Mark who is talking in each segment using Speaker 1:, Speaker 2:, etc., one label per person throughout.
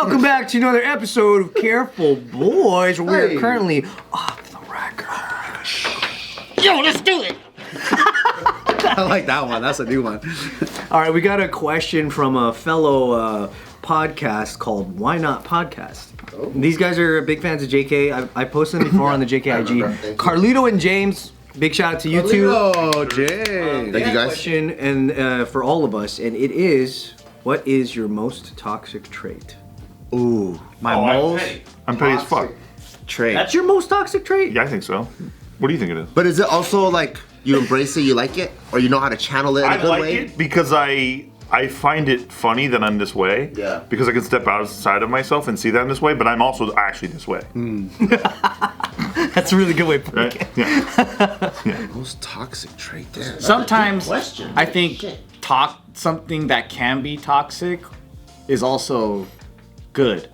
Speaker 1: Welcome back to another episode of Careful Boys, where we are currently off the record.
Speaker 2: Yo, let's do it!
Speaker 3: I like that one. That's a new one.
Speaker 1: All right, we got a question from a fellow podcast called Why Not Podcast. Oh. These guys are big fans of JK. I posted them before on the JK IG. Carlito and James, big shout out to you two.
Speaker 3: Oh, James.
Speaker 1: Thank you guys. Question and for all of us, and it is, what is your most toxic trait?
Speaker 3: Ooh,
Speaker 4: I'm petty as fuck.
Speaker 3: Trait.
Speaker 1: That's your most toxic trait?
Speaker 4: Yeah, I think so. What do you think it is?
Speaker 3: But is it also like you embrace it, you like it, or you know how to channel it in a good way?
Speaker 4: I like it because I find it funny that I'm this way.
Speaker 3: Yeah.
Speaker 4: Because I can step outside of myself and see that in this way, but I'm also actually this way.
Speaker 1: That's a really good way of putting it.
Speaker 4: Yeah.
Speaker 3: Most toxic trait there.
Speaker 2: Sometimes I think something that can be toxic is also good.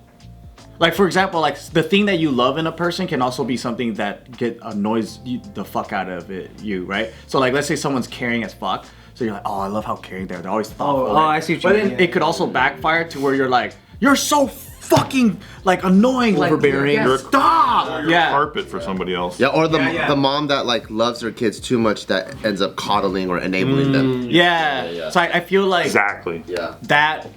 Speaker 2: Like, for example, like the thing that you love in a person can also be something that annoys you the fuck out of you, right? So like, let's say someone's caring as fuck. So you're like, oh, I love how caring they are. They're always thoughtful.
Speaker 1: Oh, I see what you mean.
Speaker 2: But then it could also backfire to where you're like, you're so fucking like annoying,
Speaker 1: overbearing.
Speaker 2: Like, stop.
Speaker 4: You're a carpet for somebody else.
Speaker 3: Yeah, or the mom that like loves her kids too much that ends up coddling or enabling them.
Speaker 2: Yeah. So I feel like
Speaker 4: Exactly.
Speaker 3: Yeah.
Speaker 2: that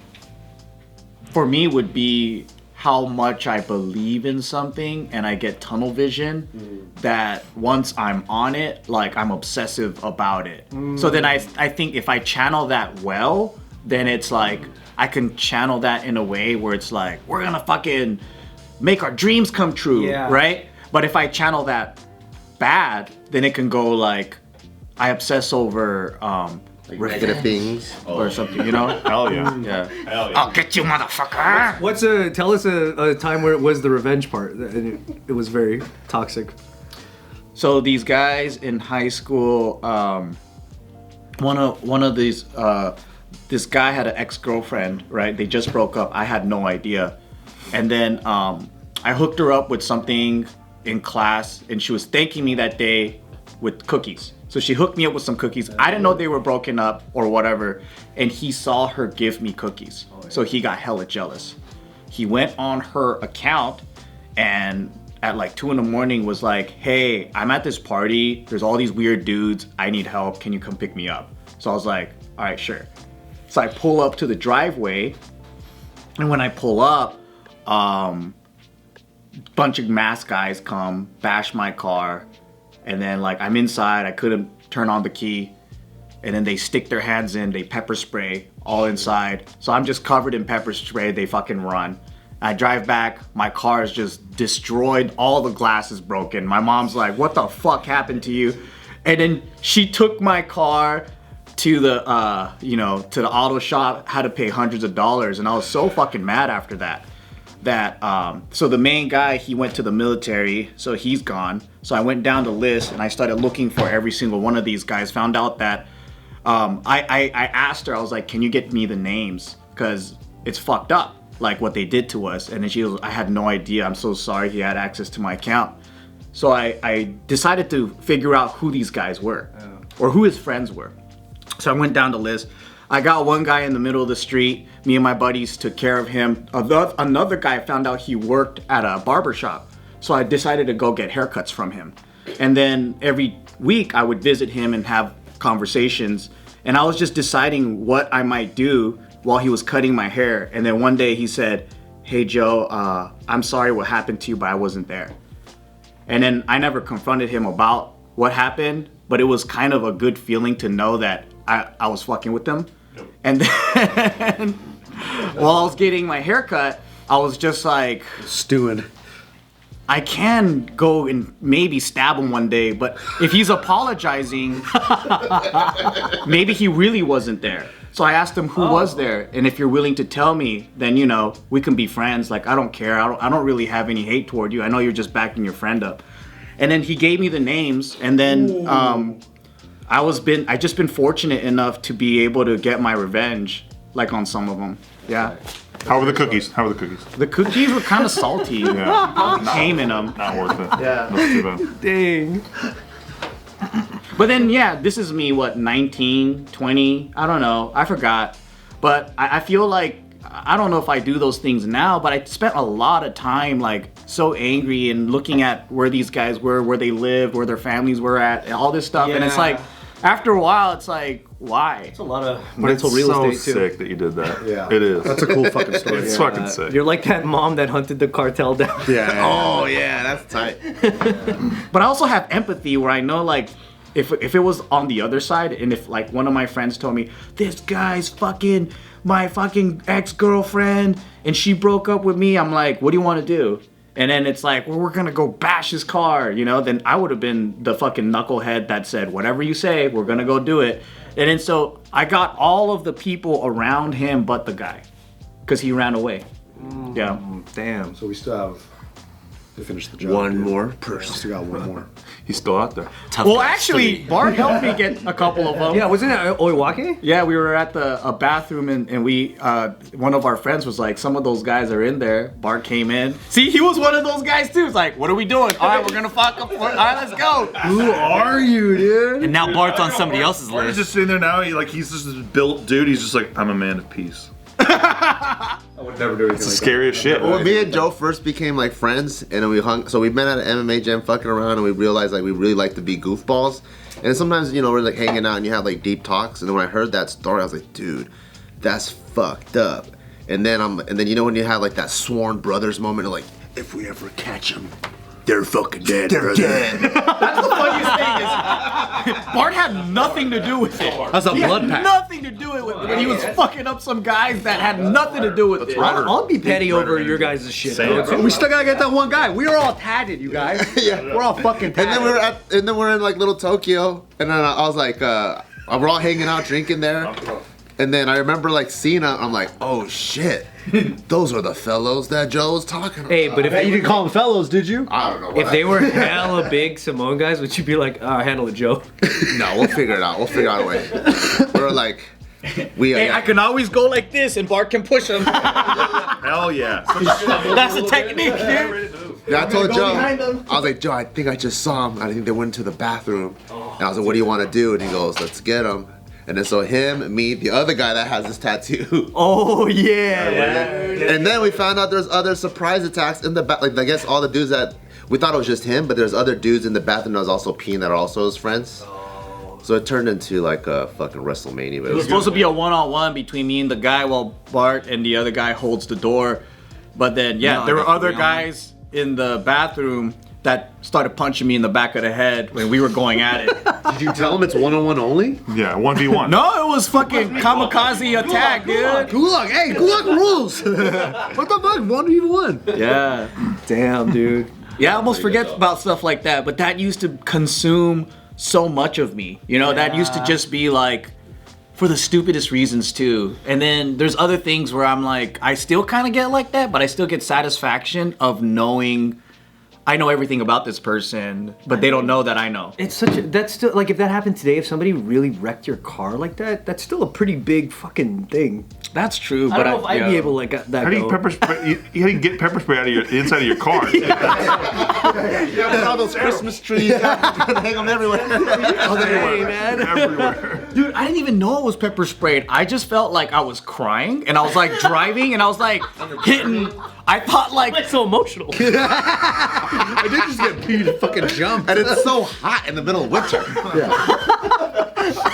Speaker 2: for me would be how much I believe in something and I get tunnel vision that once I'm on it, like I'm obsessive about it. So then I think if I channel that well, then it's like I can channel that in a way where it's like, we're gonna fucking make our dreams come true, right? But if I channel that bad, then it can go like, I obsess over
Speaker 3: Like negative things
Speaker 2: or something, you know?
Speaker 4: Hell yeah.
Speaker 2: Yeah.
Speaker 4: Hell yeah.
Speaker 2: I'll get you, motherfucker!
Speaker 1: Tell us a time where it was the revenge part, and it was very toxic.
Speaker 2: So these guys in high school, one of these, this guy had an ex-girlfriend, right? They just broke up. I had no idea. And then I hooked her up with something in class, and she was thanking me that day with cookies. So she hooked me up with some cookies. I didn't know they were broken up or whatever. And he saw her give me cookies. So he got hella jealous. He went on her account and at like 2 a.m. was like, hey, I'm at this party. There's all these weird dudes. I need help. Can you come pick me up? So I was like, all right, sure. So I pull up to the driveway. And when I pull up, bunch of masked guys come, bash my car. And then like I'm inside, I couldn't turn on the key. And then they stick their hands in, they pepper spray all inside. So I'm just covered in pepper spray, they fucking run. I drive back, my car is just destroyed, all the glass is broken. My mom's like, what the fuck happened to you? And then she took my car to the, to the auto shop, had to pay hundreds of dollars. And I was so fucking mad after that. So the main guy, he went to the military, so he's gone. So I went down the list and I started looking for every single one of these guys. Found out that I asked her, I was like, can you get me the names? Because it's fucked up, like what they did to us. And then she was, I had no idea. I'm so sorry he had access to my account. So I decided to figure out who these guys were or who his friends were. So I went down the list. I got one guy in the middle of the street. Me and my buddies took care of him. Another guy found out he worked at a barber shop. So I decided to go get haircuts from him. And then every week I would visit him and have conversations. And I was just deciding what I might do while he was cutting my hair. And then one day he said, hey Joe, I'm sorry what happened to you, but I wasn't there. And then I never confronted him about what happened, but it was kind of a good feeling to know that I was fucking with them. And then while I was getting my haircut, I was just like
Speaker 3: stewing.
Speaker 2: I can go and maybe stab him one day, but if he's apologizing, maybe he really wasn't there. So I asked him who was there, and if you're willing to tell me, then we can be friends. Like I don't care. I don't really have any hate toward you. I know you're just backing your friend up. And then he gave me the names, and then I just been fortunate enough to be able to get my revenge, like on some of them. Yeah.
Speaker 4: How were the cookies?
Speaker 2: The cookies were kind of salty.
Speaker 4: Yeah.
Speaker 2: Came in them.
Speaker 4: Not worth it.
Speaker 2: Yeah.
Speaker 4: That's too bad.
Speaker 1: Dang.
Speaker 2: But then, this is me, 19, 20? I don't know. I forgot. But I feel like I don't know if I do those things now, but I spent a lot of time like so angry and looking at where these guys were, where they lived, where their families were at, and all this stuff. And it's like, after a while, it's like, why?
Speaker 1: It's a lot of
Speaker 4: But
Speaker 1: mental
Speaker 4: it's
Speaker 1: real
Speaker 4: so
Speaker 1: estate too.
Speaker 4: sick that you did that.
Speaker 5: Yeah.
Speaker 4: It is.
Speaker 5: That's a cool fucking story.
Speaker 4: It's fucking sick.
Speaker 1: You're like that mom that hunted the cartel down.
Speaker 5: Yeah.
Speaker 3: Oh yeah, that's tight.
Speaker 2: But I also have empathy where I know like if it was on the other side, and if like one of my friends told me this guy's fucking my fucking ex-girlfriend and she broke up with me, I'm like, what do you want to do? And then it's like, well, we're gonna go bash his car, you know? Then I would have been the fucking knucklehead that said, whatever you say, we're gonna go do it. And then so I got all of the people around him but the guy, because he ran away. Yeah.
Speaker 1: Damn.
Speaker 5: So we still have to finish the job.
Speaker 3: One
Speaker 5: dude.
Speaker 3: more
Speaker 5: We
Speaker 3: person.
Speaker 5: still got one more.
Speaker 4: He's still out there.
Speaker 2: Well, actually, Bart helped me get a couple of them.
Speaker 1: Yeah, wasn't it Oiwake?
Speaker 2: Yeah, we were at a bathroom and we one of our friends was like, some of those guys are in there. Bart came in. See, he was one of those guys too. It's like, what are we doing? All right, we're gonna fuck up. All right, let's go.
Speaker 5: Who are you, dude?
Speaker 6: And now Bart's on somebody else's
Speaker 4: He's
Speaker 6: list.
Speaker 4: just sitting there now. He's just this built dude. He's just like, I'm a man of peace.
Speaker 5: I would never do anything
Speaker 4: It's the
Speaker 5: like
Speaker 4: scariest shit.
Speaker 3: Well, me and Joe first became like friends, and then we hung. So we met at an MMA gym, fucking around, and we realized like we really like to be goofballs. And sometimes we're like hanging out and you have like deep talks. And then when I heard that story, I was like, dude, that's fucked up. And then when you have like that sworn brothers moment, of like, if we ever catch them, they're fucking dead. They're dead.
Speaker 2: That's the funniest thing is, Bart had nothing to do with it.
Speaker 1: That's a
Speaker 2: He
Speaker 1: blood
Speaker 2: had
Speaker 1: pact.
Speaker 2: nothing to do with it. When he was fucking up some guys that had nothing to do with it.
Speaker 1: I'll be petty over your guys' shit.
Speaker 4: Same.
Speaker 1: though.
Speaker 5: We still gotta get that one guy. We were all tatted, you guys.
Speaker 3: Yeah.
Speaker 5: We're all fucking tatted.
Speaker 3: And then we're in like Little Tokyo, and then I was like, we're all hanging out drinking there. And then I remember like seeing it, I'm like, oh shit, those are the fellows that Joe was talking about.
Speaker 1: Hey, but if
Speaker 5: You didn't call them fellows, did you?
Speaker 3: I don't know.
Speaker 1: if they were hella big Samoan guys, would you be like, handle it, Joe?
Speaker 3: No, we'll figure it out. We'll figure out a way. We're like,
Speaker 2: Hey, I can always go like this and Bart can push him.
Speaker 4: Hell yeah.
Speaker 2: That's the technique, dude.
Speaker 3: Yeah, I told Joe.
Speaker 2: behind them.
Speaker 3: I was like, Joe, I think I just saw him. I think they went to the bathroom. And I was like, what do you want to do? And he goes, let's get him. And then so him, me, the other guy that has this tattoo.
Speaker 1: Oh yeah.
Speaker 3: And then we found out there's other surprise attacks in the back. Like I guess all the dudes that we thought it was just him, but there's other dudes in the bathroom that was also peeing that are also his friends. So it turned into like a fucking WrestleMania. But
Speaker 2: It was supposed to be a one-on-one between me and the guy while Bart and the other guy holds the door. But then, yeah,
Speaker 6: No,
Speaker 2: there
Speaker 6: I
Speaker 2: were
Speaker 6: got
Speaker 2: other
Speaker 6: 3-on-1.
Speaker 2: guys in the bathroom that started punching me in the back of the head when we were going at it.
Speaker 5: Did you tell them it's one-on-one only?
Speaker 4: Yeah, 1v1.
Speaker 2: No, it was fucking kamikaze attack, dude.
Speaker 5: Gulak, hey, Gulak rules. What the fuck? 1v1.
Speaker 2: Yeah.
Speaker 1: Damn, dude.
Speaker 2: Yeah, I almost forget about stuff like that, but that used to consume so much of me. You know, that used to just be like, for the stupidest reasons too. And then there's other things where I'm like, I still kind of get like that, but I still get satisfaction of knowing I know everything about this person, but they don't know that I know.
Speaker 1: It's such a, that's still like if that happened today, if somebody really wrecked your car like that, that's still a pretty big fucking thing.
Speaker 2: That's true,
Speaker 1: I
Speaker 2: but
Speaker 1: don't know if I'd be
Speaker 2: yeah.
Speaker 1: able to like that
Speaker 4: How do you
Speaker 1: go.
Speaker 4: pepper spray? How do you get pepper spray out of the inside of your car?
Speaker 3: all those Christmas trees, hang them everywhere.
Speaker 1: Hey, man.
Speaker 4: Everywhere.
Speaker 2: Dude, I didn't even know it was pepper sprayed. I just felt like I was crying and I was like driving and I was like hitting. I thought like
Speaker 1: It's so emotional.
Speaker 5: I did just get peed and fucking jumped.
Speaker 3: And it's so hot in the middle of winter.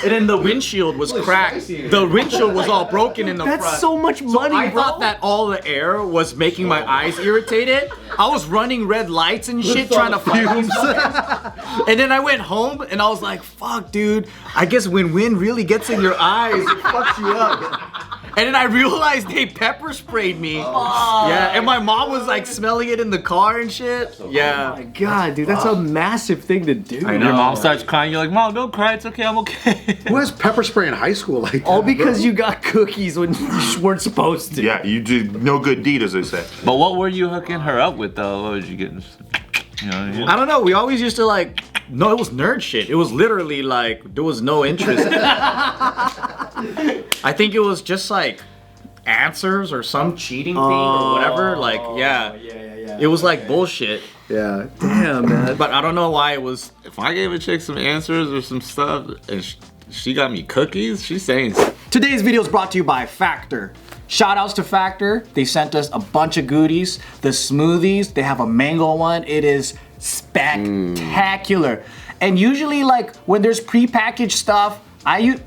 Speaker 2: and then the windshield was cracked. The windshield was all broken in the front.
Speaker 1: That's so much money,
Speaker 2: I
Speaker 1: bro.
Speaker 2: thought that all the air was making my eyes irritated. I was running red lights and shit trying to fight these fuckers. And then I went home and I was like, fuck, dude. I guess when wind really gets in your eyes, it fucks you up. And then I realized they pepper sprayed me. Yeah, and my mom was like smelling it in the car and shit.
Speaker 1: Oh
Speaker 2: Yeah.
Speaker 1: my god, dude, that's a massive thing to do.
Speaker 2: I know.
Speaker 6: Your mom starts crying. You're like, Mom, don't cry. It's okay. I'm okay.
Speaker 5: Who has pepper spray in high school like that?
Speaker 1: All because you got cookies when you weren't supposed to.
Speaker 4: Yeah, you did no good deed, as they say.
Speaker 6: But what were you hooking her up with, though? What was you getting? You know what I mean?
Speaker 2: I don't know. We always used to like. No, it was nerd shit. It was literally like there was no interest. I think it was just like answers or some cheating thing or whatever. Like yeah. It was like bullshit.
Speaker 5: Yeah.
Speaker 1: Damn, man.
Speaker 2: But I don't know why it was.
Speaker 6: If I gave a chick some answers or some stuff and she got me cookies, she's saying
Speaker 1: Today's video is brought to you by Factor.
Speaker 2: Shout outs to Factor. They sent us a bunch of goodies. The smoothies, they have a mango one. It is spectacular. And usually, like, when there's prepackaged stuff, I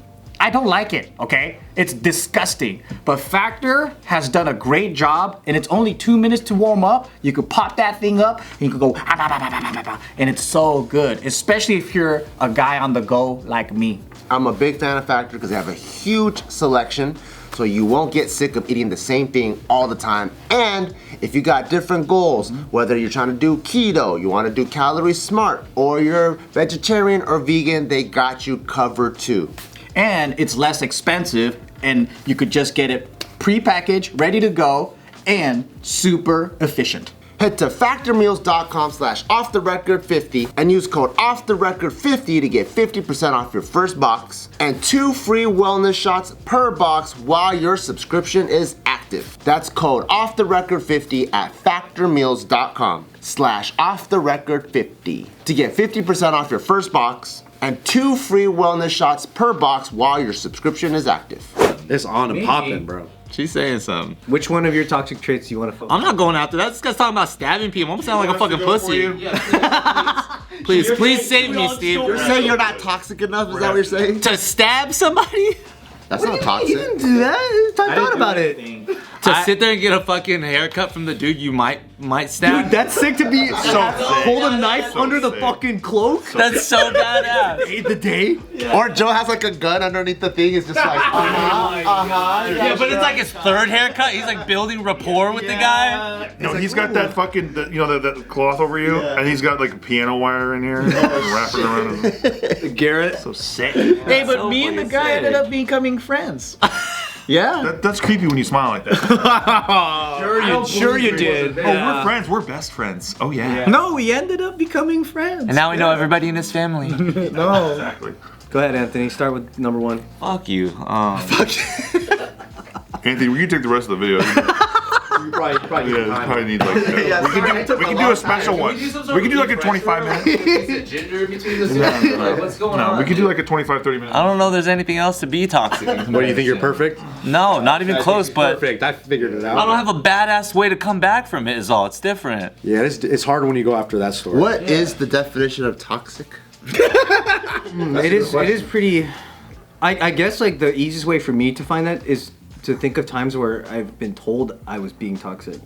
Speaker 2: don't like it, okay? It's disgusting. But Factor has done a great job, and it's only 2 minutes to warm up. You could pop that thing up, and you could go, and it's so good, especially if you're a guy on the go like me.
Speaker 3: I'm a big fan of Factor because they have a huge selection, so you won't get sick of eating the same thing all the time. And if you got different goals, whether you're trying to do keto, you want to do calorie smart, or you're vegetarian or vegan, they got you covered too.
Speaker 2: And it's less expensive, and you could just get it pre-packaged, ready to go, and super efficient.
Speaker 3: Head to factormeals.com/offtherecord50 and use code offtherecord50 to get 50% off your first box and 2 free wellness shots per box while your subscription is active. That's code offtherecord50 at factormeals.com/offtherecord50 to get 50% off your first box and 2 free wellness shots per box while your subscription is active.
Speaker 5: It's on and popping, bro.
Speaker 6: She's saying something.
Speaker 1: Which one of your toxic traits do you want to focus
Speaker 6: I'm not going after that. This guy's talking about stabbing people. I'm gonna sound like a fucking pussy. Please save me, Steve.
Speaker 3: You're saying you're not toxic enough? Is that what you're saying?
Speaker 6: To stab somebody?
Speaker 3: That's not toxic.
Speaker 1: You didn't do that. I thought about it.
Speaker 6: To sit there and get a fucking haircut from the dude you might stab?
Speaker 1: Dude, that's sick to be hold a knife under the
Speaker 4: sick.
Speaker 1: fucking cloak.
Speaker 6: That's so badass.
Speaker 1: Save the day.
Speaker 3: Or Joe has like a gun underneath the thing. It's just like,
Speaker 6: Yeah, but it's like his third haircut. He's like building rapport with the guy.
Speaker 4: No, he's got that fucking, the cloth over you, and he's got like a piano wire in here, wrapping around him.
Speaker 1: Garrett.
Speaker 4: So sick.
Speaker 2: Hey, but
Speaker 6: so
Speaker 2: me and the
Speaker 6: fucking
Speaker 2: guy
Speaker 6: sick.
Speaker 2: ended up becoming friends. Yeah.
Speaker 4: That's creepy when you smile like that.
Speaker 1: Sure you did.
Speaker 4: Oh, we're friends. We're best friends. Oh, yeah.
Speaker 2: No, we ended up becoming friends.
Speaker 6: And now we know everybody in his family.
Speaker 2: No.
Speaker 4: Exactly.
Speaker 1: Go ahead, Anthony. Start with number 1.
Speaker 6: Fuck you.
Speaker 4: Anthony, we can take the rest of the video.
Speaker 5: Probably
Speaker 4: Yeah, probably need like. We can do a special one. We can do like a 25 minute.
Speaker 6: What's going
Speaker 4: No, we can do like a 25, 30 minute.
Speaker 6: I don't know if there's anything else to be toxic.
Speaker 5: What do you think? You're perfect?
Speaker 6: No, not even close, but
Speaker 5: Perfect. I figured it out.
Speaker 6: I don't have a badass way to come back from it is all. It's different.
Speaker 5: Yeah, it's hard when you go after that story.
Speaker 3: what is the definition of toxic?
Speaker 1: It is pretty. I guess like the easiest way for me to find that is to think of times where I've been told I was being toxic.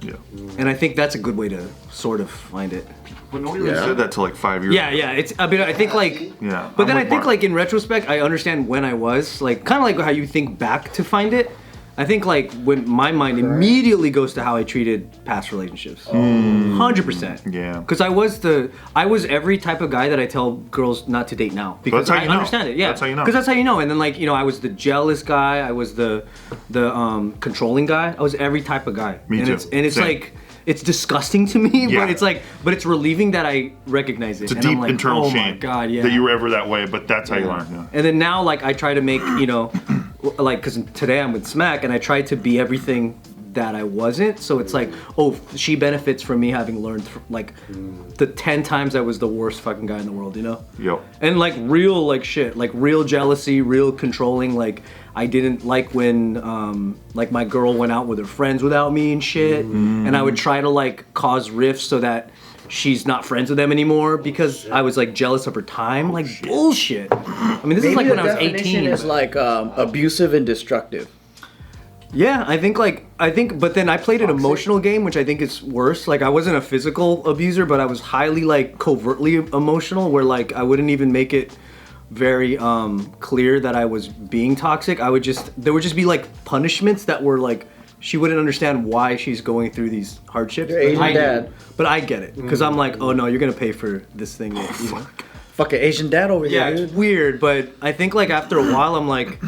Speaker 4: Yeah.
Speaker 1: And I think that's a good way to sort of find it.
Speaker 4: But nobody really said that till like 5 years.
Speaker 1: Yeah. It's. I mean, I think like.
Speaker 4: Yeah.
Speaker 1: But then
Speaker 4: I'm
Speaker 1: I
Speaker 4: with
Speaker 1: think
Speaker 4: Bart.
Speaker 1: like in retrospect, I understand when I was like kind of like how you think back to find it. I think like when my mind immediately goes to how I treated past relationships. 100%.
Speaker 4: Yeah.
Speaker 1: Because I was every type of guy that I tell girls not to date now. Because
Speaker 4: that's how
Speaker 1: I
Speaker 4: you know.
Speaker 1: understand it. Yeah.
Speaker 4: That's how you know.
Speaker 1: Because that's how you know. And then like, I was the jealous guy. I was the controlling guy. I was every type of guy.
Speaker 4: Me
Speaker 1: and
Speaker 4: too.
Speaker 1: It's
Speaker 4: Same.
Speaker 1: like, it's disgusting to me,
Speaker 4: Yeah.
Speaker 1: but it's relieving that I recognize it.
Speaker 4: It's a
Speaker 1: and I'm
Speaker 4: deep
Speaker 1: like,
Speaker 4: internal
Speaker 1: oh
Speaker 4: shame
Speaker 1: my God, yeah.
Speaker 4: that you were ever that way, but that's how you learn. Yeah.
Speaker 1: And then now, like, I try to make, like, because today I'm with Smack, and I try to be everything that I wasn't. So it's like, oh, she benefits from me having learned, like, the 10 times I was the worst fucking guy in the world,
Speaker 4: Yo.
Speaker 1: And, like, real, like, shit. Like, real jealousy, real controlling. Like, I didn't like when, like, my girl went out with her friends without me and shit. And I would try to, like, cause rifts so that she's not friends with them anymore because I was like jealous of her time. Like bullshit. I mean, this is like when I was 18.
Speaker 2: Is like abusive and destructive.
Speaker 1: Yeah, I think, but then I played an emotional game, which I think is worse. Like, I wasn't a physical abuser, but I was highly, like, covertly emotional, where, like, I wouldn't even make it very clear that I was being toxic. There would just be, like, punishments that were, like, she wouldn't understand why she's going through these hardships.
Speaker 2: Your Asian
Speaker 1: I
Speaker 2: dad.
Speaker 1: do. But I get it, because I'm like, oh, no, you're going to pay for this thing.
Speaker 2: Fucking Asian dad over
Speaker 1: Yeah,
Speaker 2: here.
Speaker 1: it's weird, but I think, like, after a while, I'm like,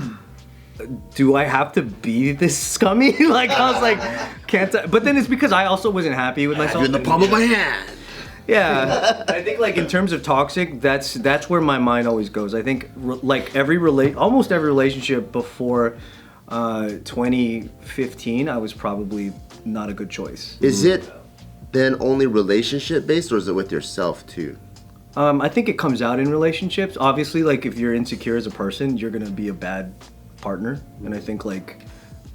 Speaker 1: do I have to be this scummy? Like, I was like, can't I? But then it's because I also wasn't happy with myself.
Speaker 3: You're in the palm of my hand.
Speaker 1: Yeah, I think, like, in terms of toxic, that's where my mind always goes. I think, like, almost every relationship before 2015, I was probably not a good choice.
Speaker 3: Is it then only relationship based, or is it with yourself too?
Speaker 1: I think it comes out in relationships. Obviously, like, if you're insecure as a person, you're gonna be a bad partner. And I think, like,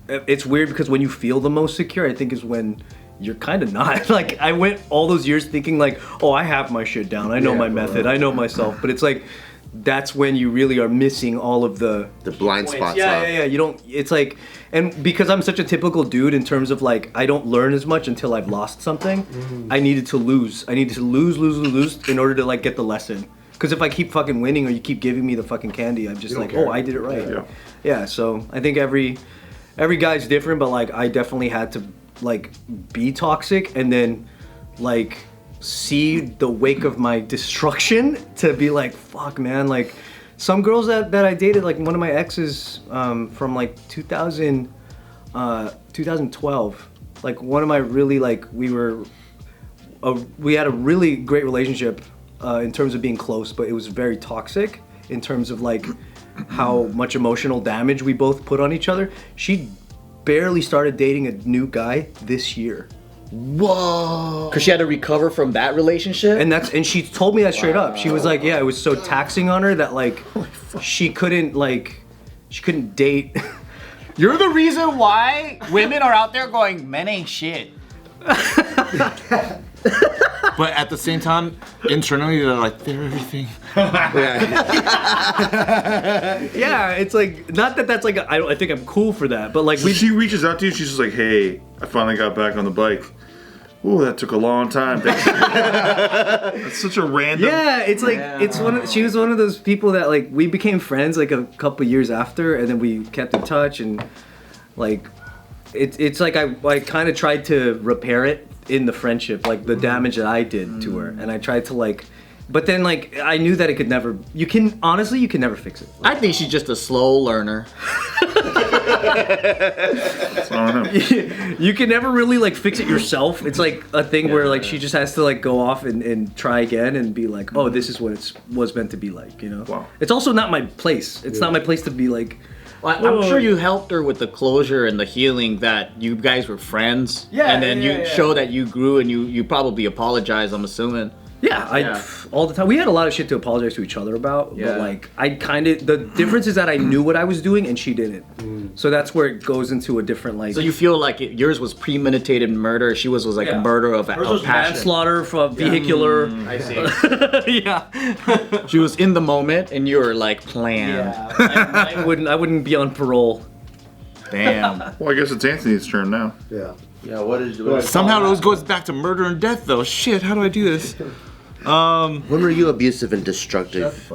Speaker 1: it's weird because when you feel the most secure, I think is when you're kind of not. Like, I went all those years thinking like, oh, I have my shit down. I know my method. I know myself. But it's like, that's when you really are missing all of the
Speaker 3: blind
Speaker 1: points.
Speaker 3: spots.
Speaker 1: Yeah. You don't, it's like, and because I'm such a typical dude in terms of like, I don't learn as much until I've lost something. I needed to lose. I needed to lose in order to like get the lesson. Because if I keep fucking winning or you keep giving me the fucking candy, I'm just like, oh, I did it right. Yeah, so I think every guy's different, but like I definitely had to like be toxic and then like see the wake of my destruction to be like, fuck, man. Like some girls that I dated, like one of my exes from like 2012, like one of my really like we had a really great relationship in terms of being close, but it was very toxic in terms of like how much emotional damage we both put on each other. She barely started dating a new guy this year.
Speaker 3: Whoa.
Speaker 2: Because she had to recover from that relationship?
Speaker 1: And she told me that straight up. She was like, yeah, it was so taxing on her that like she couldn't date.
Speaker 2: You're the reason why women are out there going, men ain't shit.
Speaker 6: But at the same time, internally they're like, they're everything.
Speaker 1: Yeah, it's like, not that that's like I think I'm cool for that, but like
Speaker 4: she reaches out to you, she's just like, hey, I finally got back on the bike. Ooh, that took a long time. That's such a random.
Speaker 1: Yeah, it's like she was one of those people that like we became friends like a couple years after, and then we kept in touch, and like it's like I kind of tried to repair it in the friendship, like the damage that I did to her, and I tried to like, but then like I knew that it could never. You can never fix it.
Speaker 2: I think she's just a slow learner.
Speaker 4: I don't know.
Speaker 1: You can never really like fix it yourself. It's like a thing where like she just has to like go off and try again and be like, oh, this is what it was meant to be like, you know.
Speaker 4: Wow.
Speaker 1: It's also not my place. It's not my place to be like.
Speaker 2: Well, I'm sure you helped her with the closure and the healing that you guys were friends.
Speaker 1: Yeah,
Speaker 2: and then you show that you grew and you probably apologized, I'm assuming.
Speaker 1: Yeah, all the time. We had a lot of shit to apologize to each other about, but like the difference is that I knew what I was doing and she didn't. So that's where it goes into a different like.
Speaker 2: So you feel like yours was premeditated murder, she was like a murder of passion.
Speaker 1: Manslaughter for vehicular.
Speaker 2: I see.
Speaker 1: Yeah.
Speaker 2: She was in the moment and you were like planned.
Speaker 1: Yeah. I wouldn't be on parole.
Speaker 2: Damn.
Speaker 4: Well, I guess it's Anthony's turn now.
Speaker 3: Yeah.
Speaker 5: Yeah, what is
Speaker 6: Somehow it goes back to murder and death though. Shit, how do I do this?
Speaker 3: When were you abusive and destructive?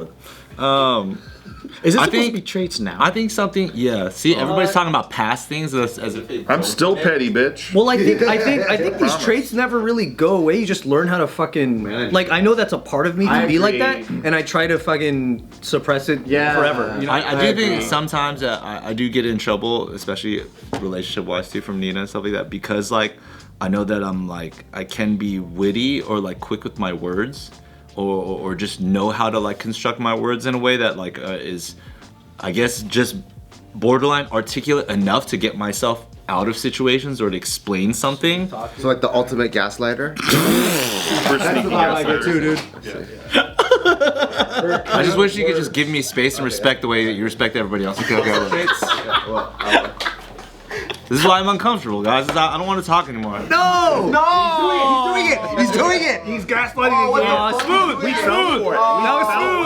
Speaker 2: Is it
Speaker 6: I
Speaker 2: supposed
Speaker 6: think-
Speaker 2: to be traits now?
Speaker 6: I think something. Yeah. See, everybody's talking about past things as if.
Speaker 4: I'm still petty, bitch.
Speaker 1: Well, I think these traits never really go away. You just learn how to fucking like. I know that's a part of me to
Speaker 2: I
Speaker 1: be like
Speaker 2: agree.
Speaker 1: that, and I try to fucking suppress it forever. You know?
Speaker 6: I do think sometimes that I do get in trouble, especially relationship-wise too, from Nina and stuff like that, because like I know that I'm like I can be witty or like quick with my words, or just know how to like construct my words in a way that like is, I guess, just borderline articulate enough to get myself out of situations or to explain something.
Speaker 3: So like the ultimate gaslighter?
Speaker 6: I just wish you could just give me space and respect the way that you respect everybody else. Okay. This is why I'm uncomfortable, guys. I don't want to talk anymore.
Speaker 1: No!
Speaker 5: He's doing it!
Speaker 4: He's gaslighting.
Speaker 1: Smooth!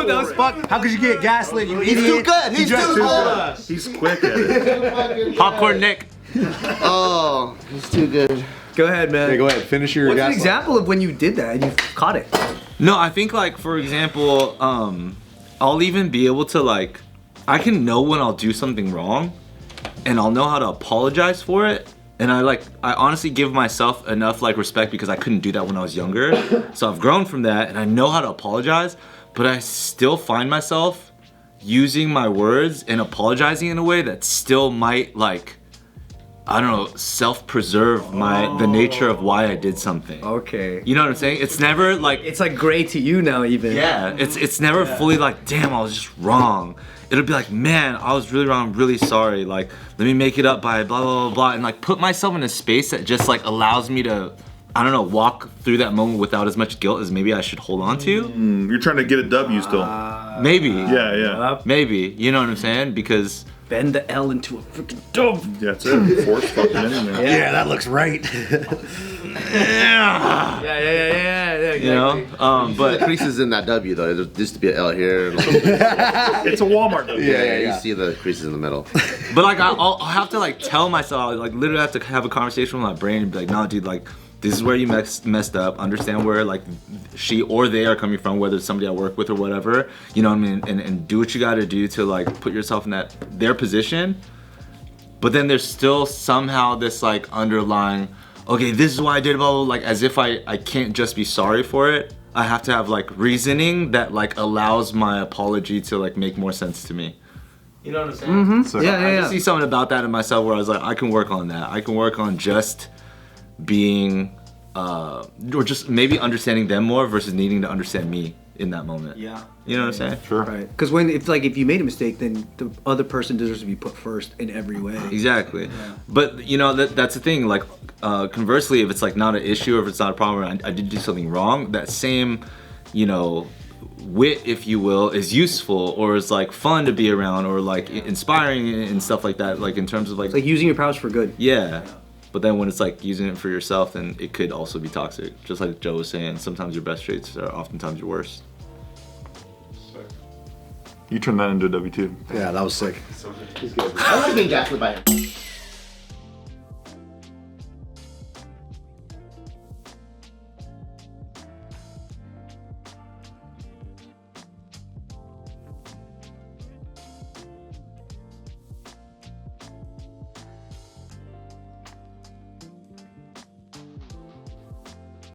Speaker 1: That was fuck.
Speaker 5: How could you get gaslit, you idiot?
Speaker 3: He's too good! He's too good!
Speaker 4: He's quick at it.
Speaker 6: Popcorn Nick.
Speaker 3: Oh, he's too good.
Speaker 1: Go ahead, man.
Speaker 5: Hey, go ahead, finish your
Speaker 1: What's an
Speaker 5: gaslight.
Speaker 1: example of when you did that and you caught it?
Speaker 6: No, I think like for example, I'll even be able to like, I can know when I'll do something wrong, and I'll know how to apologize for it. And I honestly give myself enough like respect because I couldn't do that when I was younger. So I've grown from that and I know how to apologize, but I still find myself using my words and apologizing in a way that still might like, I don't know, self-preserve the nature of why I did something.
Speaker 1: Okay.
Speaker 6: You know what I'm saying? It's never like,
Speaker 1: It's like gray to you now, even.
Speaker 6: yeah, it's never fully like, damn, I was just wrong. It'll be like, man, I was really wrong, I'm really sorry. Like, let me make it up by blah, blah, blah, blah. And like put myself in a space that just like allows me to, I don't know, walk through that moment without as much guilt as maybe I should hold on to.
Speaker 4: You're trying to get a W still.
Speaker 6: Maybe.
Speaker 4: Yeah.
Speaker 6: Maybe. You know what I'm saying? Because
Speaker 1: bend the L into a freaking dove.
Speaker 4: Yeah, that's it. Force fucking in there.
Speaker 5: Yeah, that looks right.
Speaker 1: Yeah.
Speaker 6: You know,
Speaker 3: The
Speaker 6: but
Speaker 3: creases in that W though. There used to be an L here.
Speaker 4: It's a Walmart though.
Speaker 3: You see the creases in the middle.
Speaker 6: but like I'll have to like tell myself, like literally have to have a conversation with my brain and be like, no, dude, like this is where you messed up. Understand where like she or they are coming from, whether it's somebody I work with or whatever. You know what I mean? And do what you got to do to like put yourself in their position. But then there's still somehow this like underlying, okay, this is why I did, blah, blah, blah, like as if I can't just be sorry for it. I have to have like reasoning that like allows my apology to like make more sense to me. You know what I'm saying?
Speaker 1: Mm-hmm.
Speaker 6: I just see something about that in myself where I was like, I can work on that. I can work on just being, or just maybe understanding them more versus needing to understand me in that moment.
Speaker 1: Yeah.
Speaker 6: You know what I'm saying?
Speaker 4: Sure.
Speaker 1: Right. Because if you made a mistake, then the other person deserves to be put first in every way.
Speaker 6: Exactly. Yeah. But you know that's the thing. Like conversely, if it's like not an issue or if it's not a problem, I did do something wrong. That same, you know, wit, if you will, is useful or is like fun to be around or like inspiring and stuff like that. Like in terms of like
Speaker 1: It's like using your powers for good.
Speaker 6: Yeah. But then when it's like using it for yourself, then it could also be toxic. Just like Joe was saying, sometimes your best traits are oftentimes your worst.
Speaker 4: You turned that into a W2.
Speaker 5: Yeah, that was sick.
Speaker 3: I like being gaslit by him.